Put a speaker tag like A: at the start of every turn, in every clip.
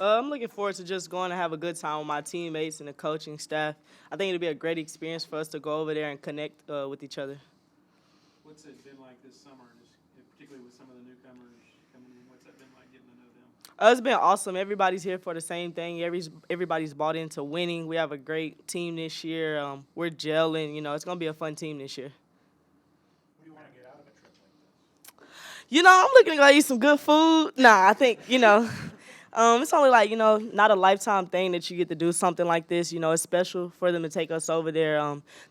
A: I'm looking forward to just going to have a good time with my teammates and the coaching staff. I think it'll be a great experience for us to go over there and connect with each other.
B: What's it been like this summer, just particularly with some of the newcomers coming in? What's that been like getting to know them?
A: It's been awesome. Everybody's here for the same thing. Everybody's bought into winning. We have a great team this year. We're gelling. It's gonna be a fun team this year.
C: What do you want to get out of a trip like this?
A: I'm looking to go eat some good food. Nah, I think it's only like not a lifetime thing that you get to do something like this. It's special for them to take us over there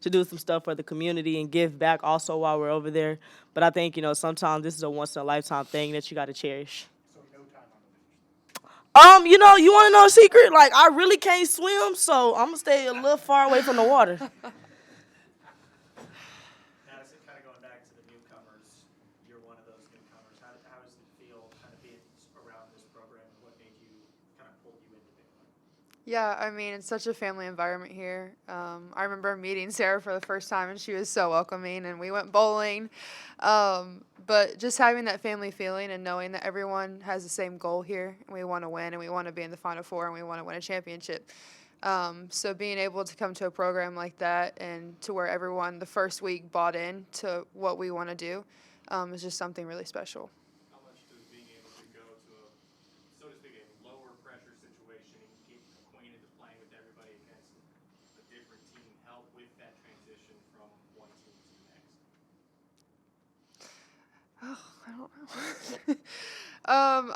A: to do some stuff for the community and give back also while we're over there. But I think sometimes this is a once in a lifetime thing that you got to cherish.
C: So no time on the beach.
A: You want to know a secret? Like, I really can't swim, so I'm gonna stay a little far away from the water.
D: Madison, kind of going back to the newcomers, you're one of those newcomers. How does it feel kind of being around this program, and what made you kind of pulled you into Baylor?
E: Yeah, I mean, it's such a family environment here. I remember meeting Sarah for the first time, and she was so welcoming, and we went bowling. But just having that family feeling and knowing that everyone has the same goal here, and we want to win, and we want to be in the Final Four, and we want to win a championship. So being able to come to a program like that and to where everyone the first week bought in to what we want to do is just something really special.
B: How much does being able to go to a, so to speak, a lower pressure situation and get acquainted to playing with everybody against a different team help with that transition from one team to the next?
E: Oh, I don't know.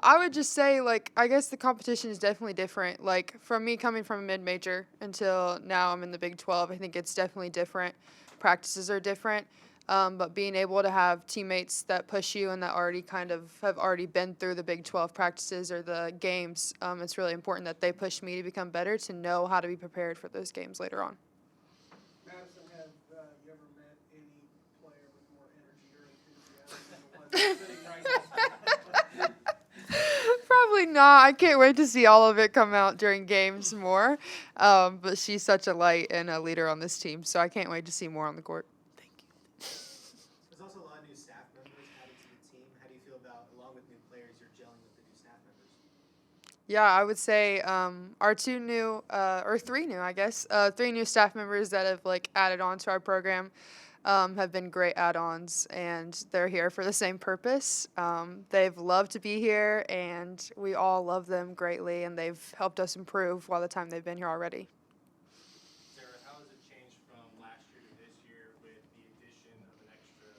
E: I would just say, like, I guess the competition is definitely different. Like, from me coming from a mid-major until now I'm in the Big 12, I think it's definitely different. Practices are different. But being able to have teammates that push you and that already kind of have already been through the Big 12 practices or the games, it's really important that they push me to become better to know how to be prepared for those games later on.
C: Madison, have you ever met any player with more energy or enthusiasm than the one that's sitting right next to you?
E: Probably not. I can't wait to see all of it come out during games more. But she's such a light and a leader on this team, so I can't wait to see more on the court.
F: There's also a lot of new staff members added to the team. How do you feel about, along with new players, you're gelling with the new staff members?
E: Yeah, I would say our three new staff members that have like added on to our program have been great add-ons, and they're here for the same purpose. They've loved to be here, and we all love them greatly, and they've helped us improve while the time they've been here already.
B: Sarah, how has it changed from last year to this year with the addition of an extra,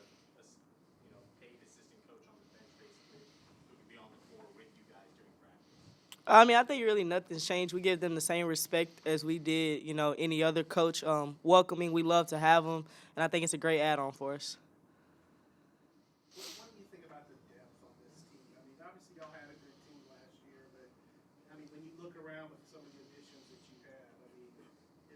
B: paid assistant coach on the bench, basically, who could be on the floor with you guys during practice?
A: I think really nothing's changed. We give them the same respect as we did, any other coach. Welcoming, we love to have them, and I think it's a great add-on for us.
C: What do you think about the depth on this team? I mean, obviously y'all had a good team last year, but I mean, when you look around with some of the additions that you have, I mean,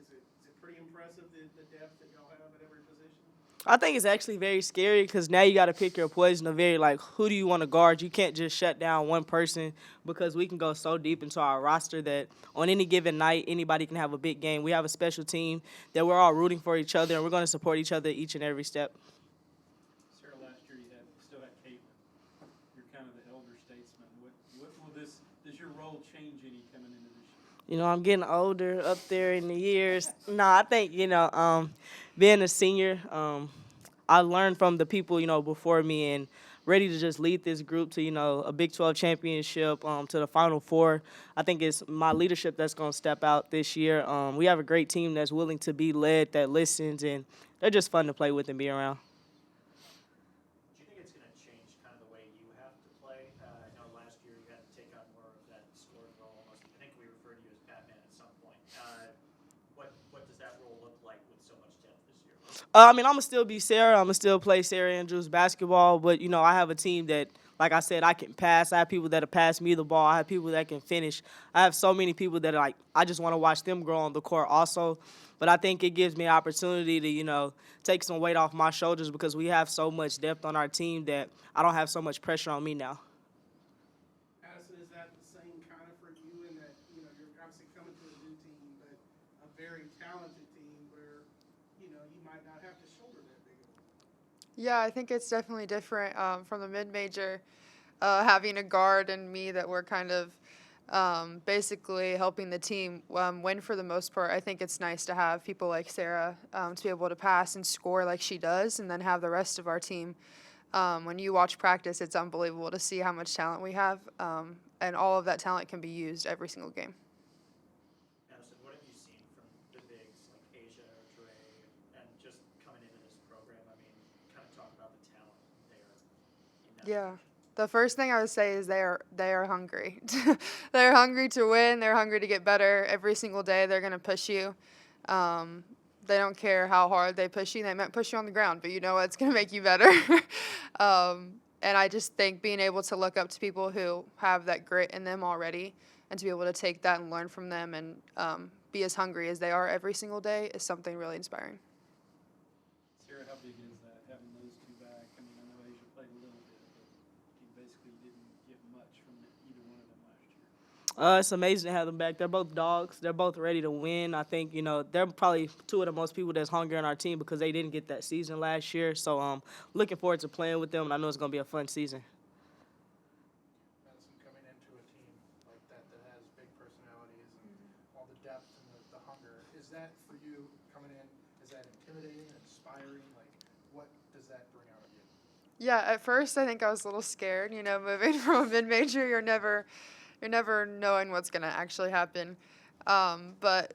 C: is it pretty impressive the depth that y'all have at every position?
A: I think it's actually very scary because now you got to pick your poison of who do you want to guard? You can't just shut down one person because we can go so deep into our roster that on any given night, anybody can have a big game. We have a special team that we're all rooting for each other, and we're going to support each other each and every step.
B: Sarah, last year you still had Caitlin. You're kind of the elder statesman. What will does your role change any coming into this year?
A: I'm getting older up there in the years. I think, being a senior, I learned from the people, before me and ready to just lead this group to, a Big 12 championship, to the Final Four. I think it's my leadership that's going to step out this year. We have a great team that's willing to be led, that listens, and they're just fun to play with and be around.
D: Do you think it's going to change kind of the way you have to play? I know last year you had to take on more of that scoring role almost. I think we referred to you as Batman at some point. What does that role look like with so much depth this year?
A: I'm going to still be Sarah. I'm going to still play Sarah Andrews basketball. But, I have a team that, like I said, I can pass. I have people that pass me the ball. I have people that can finish. I have so many people that I just want to watch them grow on the court also. But I think it gives me an opportunity to, take some weight off my shoulders because we have so much depth on our team that I don't have so much pressure on me now.
C: Madison, is that the same kind of for you in that, you're obviously coming to a new team, but a very talented team where, you might not have to shoulder that big of a load?
E: Yeah, I think it's definitely different from the mid-major, having a guard and me that we're kind of basically helping the team win for the most part. I think it's nice to have people like Sarah to be able to pass and score like she does, and then have the rest of our team. When you watch practice, it's unbelievable to see how much talent we have, and all of that talent can be used every single game.
D: Madison, what have you seen from the bigs like Asia or Dre, and just coming into this program? I mean, kind of talk about the talent there in that
E: Yeah.
D: position.
E: The first thing I would say is they are hungry. They're hungry to win. They're hungry to get better. Every single day they're going to push you. They don't care how hard they push you. They might push you on the ground, but you know what? It's going to make you better. And I just think being able to look up to people who have that grit in them already and to be able to take that and learn from them and be as hungry as they are every single day is something really inspiring.
G: Sarah, how big is that, having those two back? I mean, I know Asia played a little bit, but he basically didn't get much from either one of them last year.
A: It's amazing to have them back. They're both dogs. They're both ready to win. I think, they're probably two of the most people that's hungry on our team because they didn't get that season last year. So looking forward to playing with them, and I know it's going to be a fun season.
C: Madison, coming into a team like that has big personalities and all the depth and the hunger, is that for you coming in, is that intimidating, inspiring? Like, what does that bring out of you?
E: Yeah, at first I think I was a little scared. Moving from a mid-major, you're never knowing what's going to actually happen. But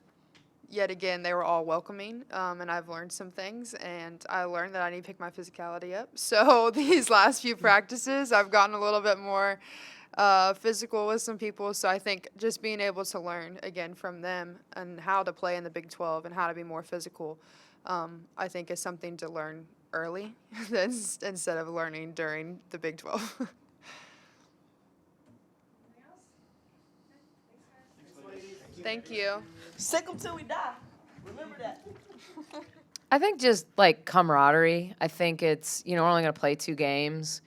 E: yet again, they were all welcoming, and I've learned some things, and I learned that I need to pick my physicality up. So these last few practices, I've gotten a little bit more physical with some people. So I think just being able to learn again from them and how to play in the Big 12 and how to be more physical, I think is something to learn early instead of learning during the Big 12. Thank you.
A: Sick them till we die. Remember that.
H: I think just like camaraderie. I think it's, we're only going to play 2 games.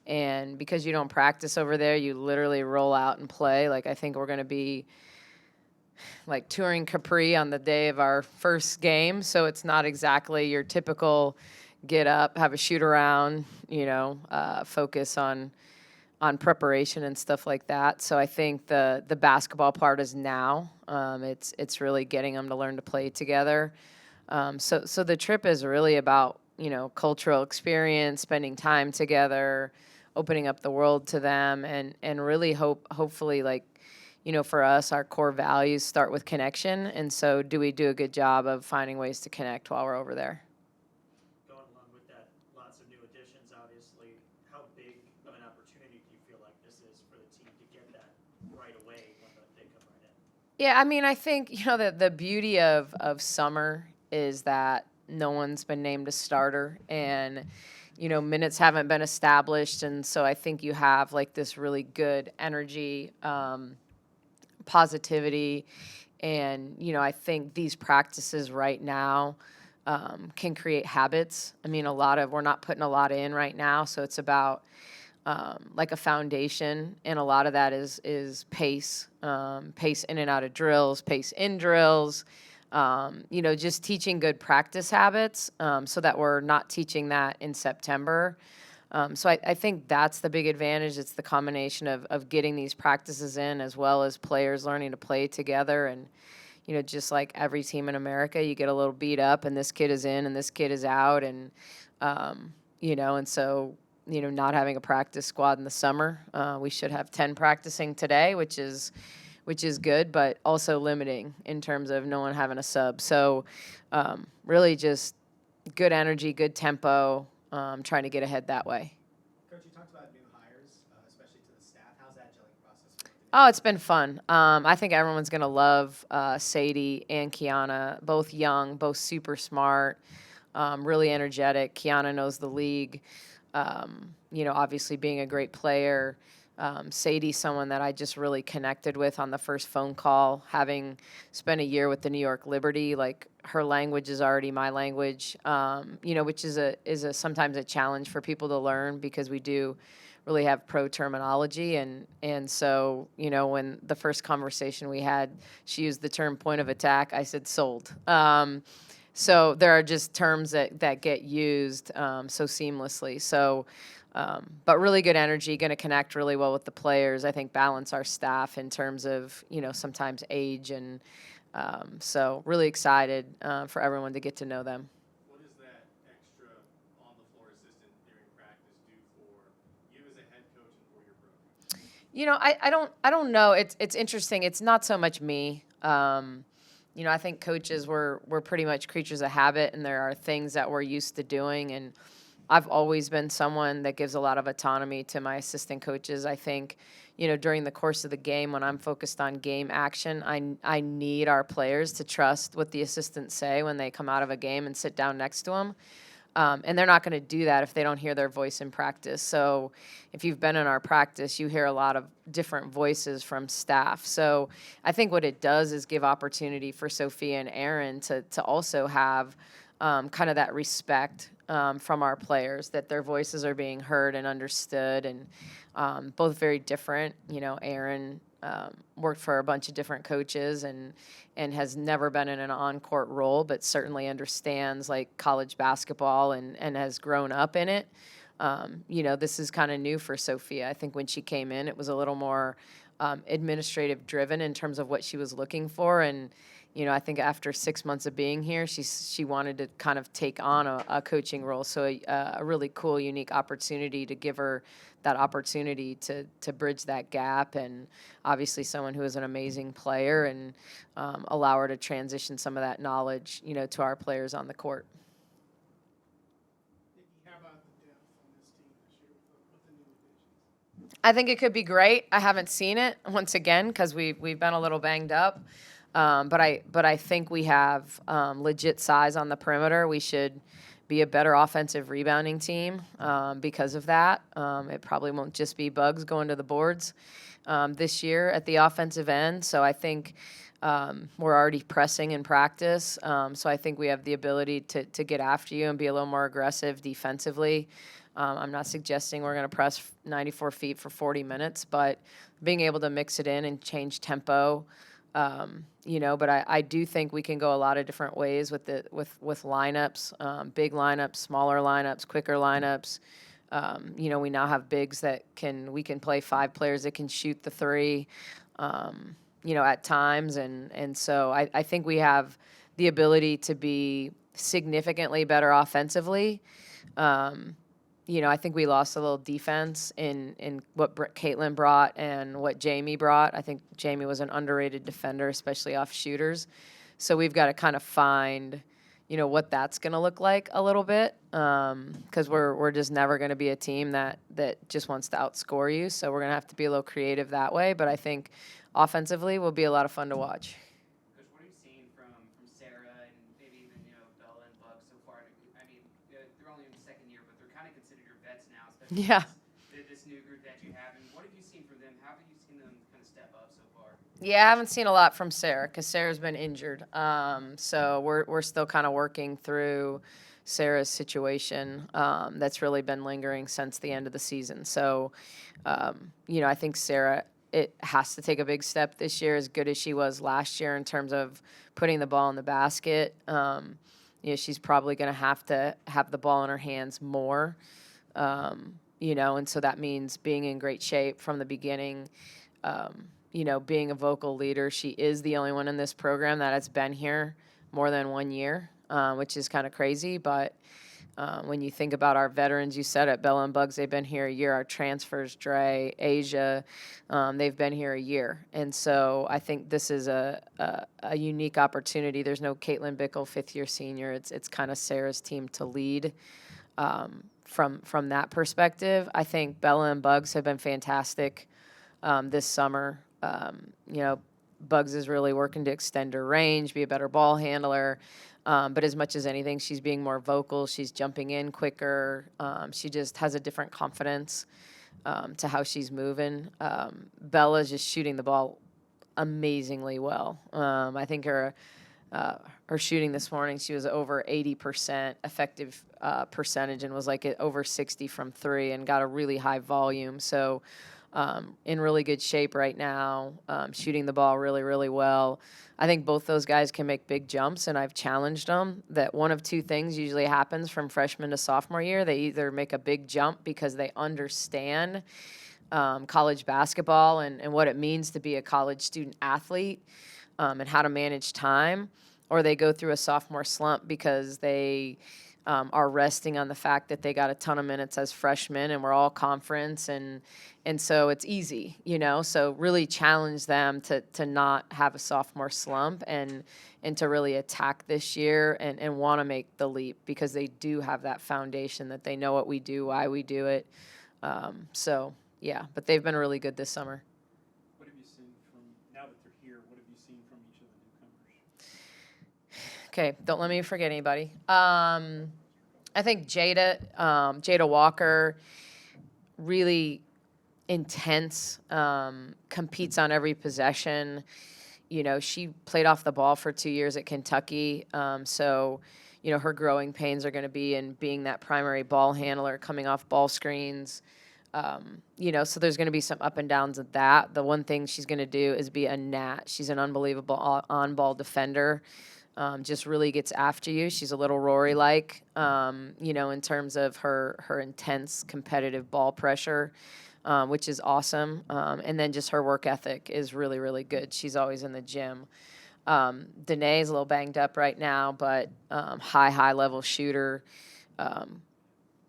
H: And because you don't practice over there, you literally roll out and play. Like, I think we're going to be like touring Capri on the day of our first game. So it's not exactly your typical get up, have a shoot around, focus on preparation and stuff like that. So I think the basketball part is now. It's really getting them to learn to play together. So the trip is really about, cultural experience, spending time together, opening up the world to them, and really hopefully, like, for us, our core values start with connection. And so do we do a good job of finding ways to connect while we're over there?
D: Going along with that, lots of new additions, obviously. How big of an opportunity do you feel like this is for the team to get that right away when they come right in?
H: Yeah, I mean, I think, the beauty of summer is that no one's been named a starter, and, minutes haven't been established. And so I think you have like this really good energy, positivity. And, I think these practices right now can create habits. I mean, we're not putting a lot in right now. So it's about like a foundation. And a lot of that is pace, pace in and out of drills, pace in drills, just teaching good practice habits so that we're not teaching that in September. So I think that's the big advantage. It's the combination of getting these practices in as well as players learning to play together. And, just like every team in America, you get a little beat up and this kid is in and this kid is out. And, and so, not having a practice squad in the summer, we should have 10 practicing today, which is good, but also limiting in terms of no one having a sub. So really just good energy, good tempo, trying to get ahead that way.
F: Coach, you talked about new hires, especially to the staff. How's that gelling process going?
H: Oh, it's been fun. I think everyone's going to love Sadie and Kiana, both young, both super smart, really energetic. Kiana knows the league, obviously being a great player. Sadie, someone that I just really connected with on the first phone call, having spent a year with the New York Liberty. Like, her language is already my language, which is sometimes a challenge for people to learn because we do really have pro terminology. And so, when the first conversation we had, she used the term point of attack. I said sold. So there are just terms that get used so seamlessly. So But really good energy, going to connect really well with the players. I think balance our staff in terms of, sometimes age. And so really excited for everyone to get to know them.
B: What does that extra on-the-floor assistant during practice do for you as a head coach and for your program?
H: I don't know. It's interesting. It's not so much me. I think coaches we're pretty much creatures of habit, and there are things that we're used to doing. And I've always been someone that gives a lot of autonomy to my assistant coaches. I think, during the course of the game, when I'm focused on game action, I need our players to trust what the assistants say when they come out of a game and sit down next to them. And they're not going to do that if they don't hear their voice in practice. So if you've been in our practice, you hear a lot of different voices from staff. So I think what it does is give opportunity for Sophia and Aaron to also have kind of that respect from our players, that their voices are being heard and understood, and both very different. Aaron worked for a bunch of different coaches and has never been in an on-court role, but certainly understands like college basketball and has grown up in it. This is kind of new for Sophia. I think when she came in, it was a little more administrative driven in terms of what she was looking for. And, I think after 6 months of being here, she wanted to kind of take on a coaching role. So a really cool, unique opportunity to give her that opportunity to bridge that gap, and obviously someone who is an amazing player, and allow her to transition some of that knowledge, to our players on the court.
C: Nicki, how about the depth on this team this year with the new additions?
H: I think it could be great. I haven't seen it once again because we've been a little banged up, but I think we have legit size on the perimeter. We should be a better offensive rebounding team because of that. It probably won't just be Bugs going to the boards this year at the offensive end. So I think we're already pressing in practice. So I think we have the ability to get after you and be a little more aggressive defensively. I'm not suggesting we're going to press 94 feet for 40 minutes, but being able to mix it in and change tempo. But I do think we can go a lot of different ways with lineups, big lineups, smaller lineups, quicker lineups. We now have bigs that we can play 5 players that can shoot the 3, at times. And so I think we have the ability to be significantly better offensively. I think we lost a little defense in what Caitlin brought and what Jamie brought. I think Jamie was an underrated defender, especially off shooters. So we've got to kind of find, what that's going to look like a little bit, because we're just never going to be a team that just wants to outscore you. So we're going to have to be a little creative that way. But I think offensively will be a lot of fun to watch.
I: Coach, what have you seen from Sarah and maybe even Bella and Buck so far? I mean, they're only in the second year, but they're kind of considered your vets now, especially
H: Yeah.
I: this new group that you have. And what have you seen from them? How have you seen them kind of step up so far?
H: Yeah, I haven't seen a lot from Sarah because Sarah's been injured. So we're still kind of working through Sarah's situation that's really been lingering since the end of the season. So, I think Sarah, it has to take a big step this year, as good as she was last year in terms of putting the ball in the basket. She's probably going to have the ball in her hands more, and so that means being in great shape from the beginning, being a vocal leader. She is the only one in this program that has been here more than 1 year, which is kind of crazy, but when you think about our veterans, you said it, Bella and Bugs, they've been here a year. Our transfers, Dre, Asia, they've been here a year. And so I think this is a unique opportunity. There's no Caitlin Bickle, fifth-year senior. It's kind of Sarah's team to lead from that perspective. I think Bella and Bugs have been fantastic this summer. Bugs is really working to extend her range, be a better ball handler. But as much as anything, she's being more vocal. She's jumping in quicker. She just has a different confidence to how she's moving. Bella's just shooting the ball amazingly well. I think her shooting this morning, she was over 80% effective percentage and was like over 60 from 3 and got a really high volume. So in really good shape right now, shooting the ball really, really well. I think both those guys can make big jumps, and I've challenged them that one of two things usually happens from freshman to sophomore year. They either make a big jump because they understand college basketball and what it means to be a college student athlete, and how to manage time, or they go through a sophomore slump because they are resting on the fact that they got a ton of minutes as freshmen and we're all conference, and so it's easy, so really challenge them to not have a sophomore slump and to really attack this year and want to make the leap, because they do have that foundation that they know what we do, why we do it. So yeah, but they've been really good this summer.
G: What have you seen from, now that they're here, what have you seen from each of the newcomers?
H: Okay, don't let me forget anybody. I think Jada Walker, really intense, competes on every possession. She played off the ball for 2 years at Kentucky, so her growing pains are going to be in being that primary ball handler, coming off ball screens. So there's going to be some up and downs of that. The one thing she's going to do is be a gnat. She's an unbelievable on-ball defender. Just really gets after you. She's a little Rory-like, in terms of her intense competitive ball pressure, which is awesome. And then just her work ethic is really, really good. She's always in the gym. Danae is a little banged up right now, but high-level shooter.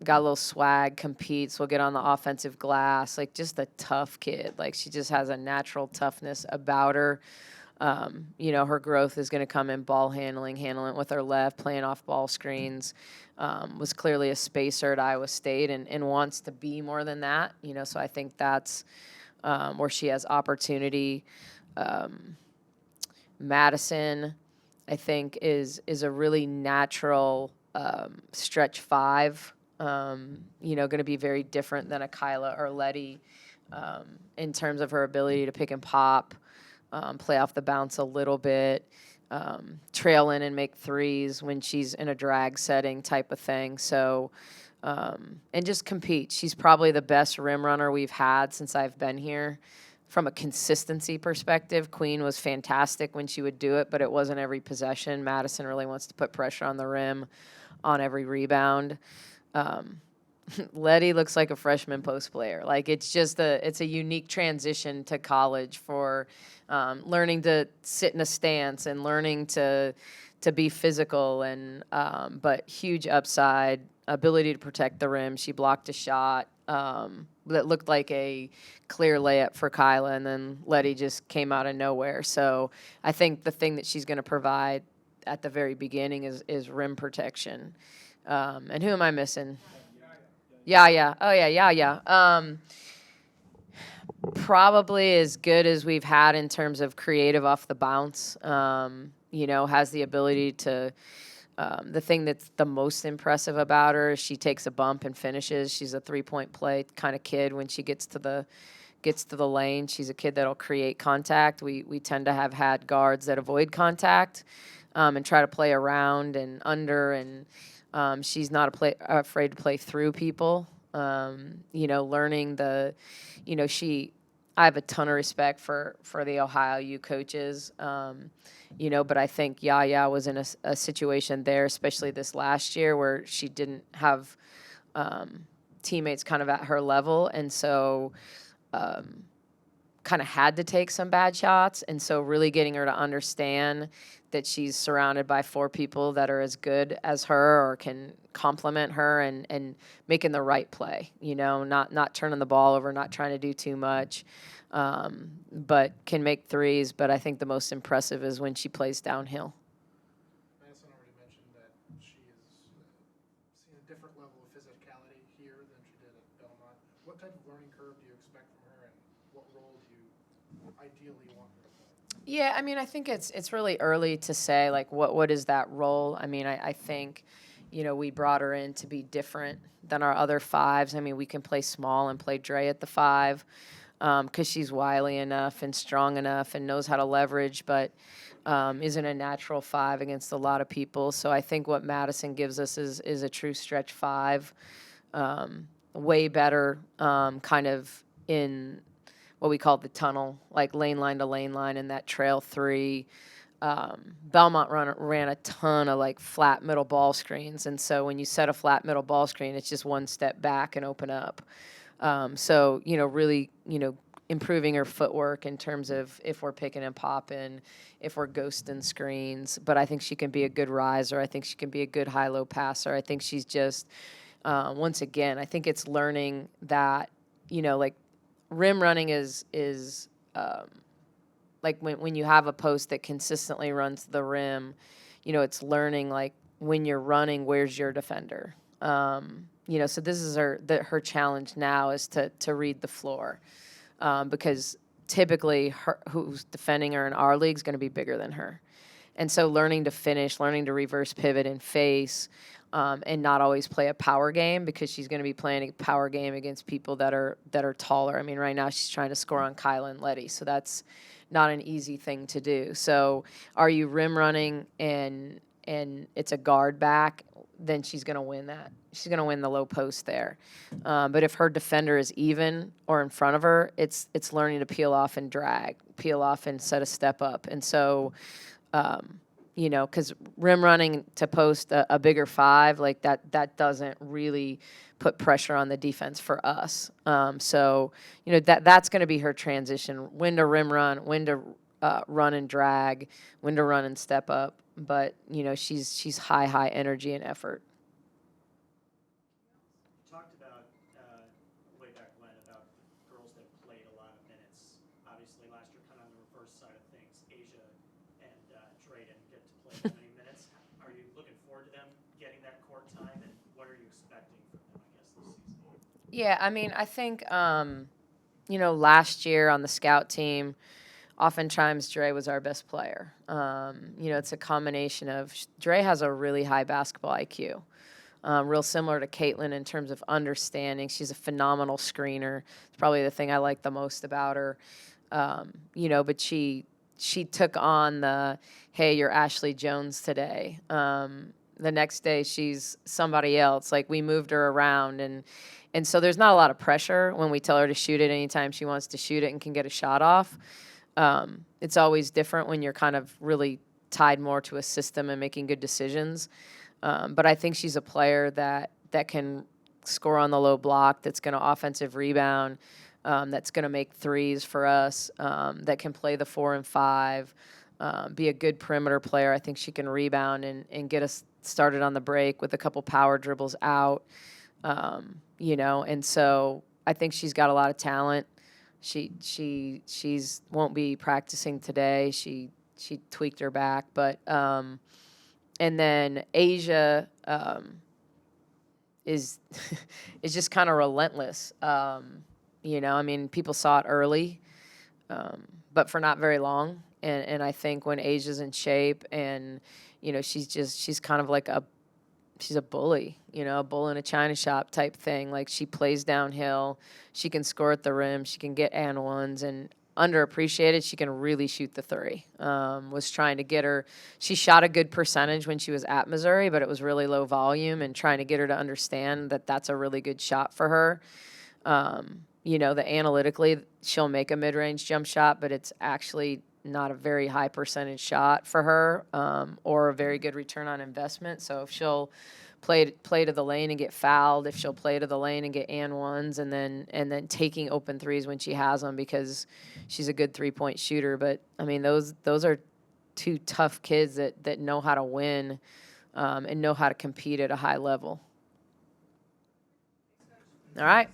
H: Got a little swag, competes, will get on the offensive glass, just a tough kid. She just has a natural toughness about her. Her growth is going to come in ball handling it with her left, playing off ball screens. Was clearly a spacer at Iowa State and wants to be more than that, so I think that's where she has opportunity. Madison, I think, is a really natural stretch five. Going to be very different than a Kyla or Letty in terms of her ability to pick and pop, play off the bounce a little bit, trail in and make threes when she's in a drag setting type of thing. So, and just compete. She's probably the best rim runner we've had since I've been here. From a consistency perspective, Queen was fantastic when she would do it, but it wasn't every possession. Madison really wants to put pressure on the rim on every rebound. Letty looks like a freshman post player. It's a unique transition to college for learning to sit in a stance and learning to be physical, and but huge upside, ability to protect the rim. She blocked a shot that looked like a clear layup for Kyla, and then Letty just came out of nowhere. So I think the thing that she's going to provide at the very beginning is rim protection. And who am I missing? Yeah. Oh, yeah. Probably as good as we've had in terms of creative off the bounce. Has the ability to the thing that's the most impressive about her is she takes a bump and finishes. She's a three-point play kind of kid when she gets to the lane. She's a kid that'll create contact. We tend to have had guards that avoid contact and try to play around and under, and she's not afraid to play through people. Learning I have a ton of respect for the Ohio U coaches. But I think Yaya was in a situation there, especially this last year, where she didn't have teammates kind of at her level, and so kind of had to take some bad shots. And so really getting her to understand that she's surrounded by four people that are as good as her or can complement her, and making the right play, not turning the ball over, not trying to do too much, but can make threes. But I think the most impressive is when she plays downhill.
C: Madison already mentioned that she has seen a different level of physicality here than she did at Belmont. What type of learning curve do you expect from her, and what role do you ideally want her to play?
H: Yeah, I think it's really early to say, what is that role. I think, we brought her in to be different than our other fives. We can play small and play Dre at the five because she's wily enough and strong enough and knows how to leverage, but isn't a natural five against a lot of people. So I think what Madison gives us is a true stretch five, way better kind of in what we call the tunnel, like lane line to lane line, and that trail 3. Belmont ran a ton of like flat middle ball screens, and so when you set a flat middle ball screen, it's just one step back and open up. So really improving her footwork in terms of if we're picking and popping, if we're ghosting screens. But I think she can be a good riser. I think she can be a good high-low passer. I think she's just, once again, I think it's learning that, like rim running is like when you have a post that consistently runs the rim, it's learning like when you're running, where's your defender? So this is her challenge now is to read the floor. Because typically who's defending her in our league is going to be bigger than her. And so learning to finish, learning to reverse pivot and face, and not always play a power game because she's going to be playing a power game against people that are taller. I mean, right now she's trying to score on Kyla and Letty, so that's not an easy thing to do. So are you rim running and it's a guard back, then she's going to win that. She's going to win the low post there. But if her defender is even or in front of her, it's learning to peel off and drag, peel off and set a step up. And so, because rim running to post a bigger 5, like that doesn't really put pressure on the defense for us. So, that's going to be her transition, when to rim run, when to run and drag, when to run and step up. But, she's high energy and effort.
D: You talked about way back when about girls that played a lot of minutes. Obviously, last year kind of on the reverse side of things, Asia and Dre didn't get to play that many minutes. Are you looking forward to them getting that court time, and what are you expecting from them, I guess, this season?
H: Yeah, I mean, I think, last year on the scout team, oftentimes Dre was our best player. It's a combination of Dre has a really high basketball IQ, real similar to Caitlin in terms of understanding. She's a phenomenal screener. It's probably the thing I like the most about her. But she took on the, hey, you're Ashley Jones today. The next day she's somebody else. Like we moved her around and so there's not a lot of pressure when we tell her to shoot it anytime she wants to shoot it and can get a shot off. It's always different when you're kind of really tied more to a system and making good decisions. But I think she's a player that can score on the low block, that's going to offensive rebound, that's going to make threes for us, that can play the 4 and 5, be a good perimeter player. I think she can rebound and get us started on the break with a couple power dribbles out, and so I think she's got a lot of talent. She's won't be practicing today. She tweaked her back, but and then Asia is is just kind of relentless. I mean, people saw it early, but for not very long. And I think when Asia's in shape and she's kind of like she's a bully, a bull in a china shop type thing. Like she plays downhill, she can score at the rim, she can get and ones, and underappreciated, she can really shoot the 3. Was trying to get her, she shot a good percentage when she was at Missouri, but it was really low volume, and trying to get her to understand that that's a really good shot for her. That analytically she'll make a mid-range jump shot, but it's actually not a very high percentage shot for her, or a very good return on investment. So if she'll play to the lane and get fouled, if she'll play to the lane and get and ones, and then taking open threes when she has them because she's a good 3-point shooter. But I mean, those are 2 tough kids that know how to win, and know how to compete at a high level. All right.